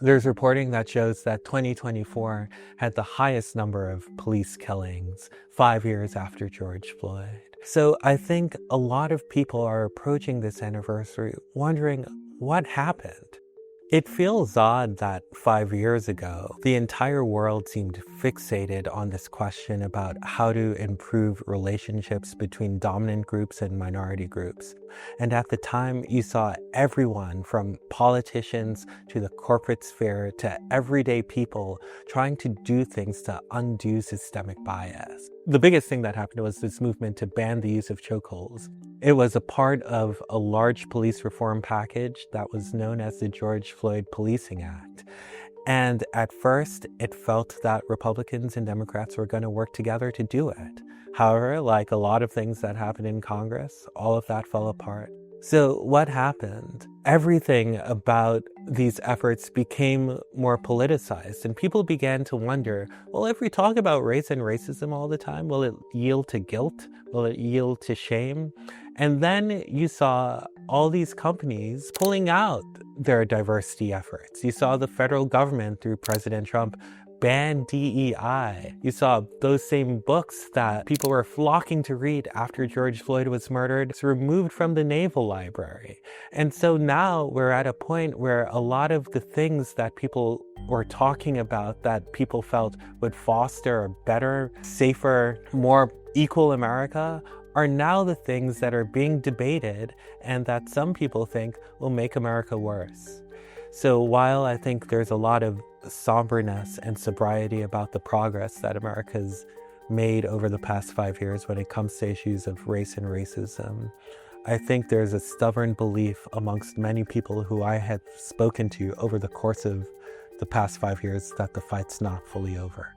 There's reporting that shows that 2024 had the highest number of police killings 5 years after George Floyd. So I think a lot of people are approaching this anniversary wondering what happened. It feels odd that 5 years ago, the entire world seemed fixated on this question about how to improve relationships between dominant groups and minority groups. And at the time, you saw everyone from politicians to the corporate sphere to everyday people trying to do things to undo systemic bias. The biggest thing that happened was this movement to ban the use of chokeholds. It was a part of a large police reform package that was known as the George Floyd Policing Act. And at first, it felt that Republicans and Democrats were going to work together to do it. However, like a lot of things that happened in Congress, all of that fell apart. So what happened? Everything about these efforts became more politicized, and people began to wonder, well, if we talk about race and racism all the time, will it yield to guilt? Will it yield to shame? And then you saw all these companies pulling out their diversity efforts. You saw the federal government through President Trump ban DEI. You saw those same books that people were flocking to read after George Floyd was murdered removed from the Naval Library. And so now we're at a point where a lot of the things that people were talking about that people felt would foster a better, safer, more equal America are now the things that are being debated and that some people think will make America worse. So while I think there's a lot of somberness and sobriety about the progress that America's made over the past 5 years when it comes to issues of race and racism, I think there's a stubborn belief amongst many people who I had spoken to over the course of the past 5 years that the fight's not fully over.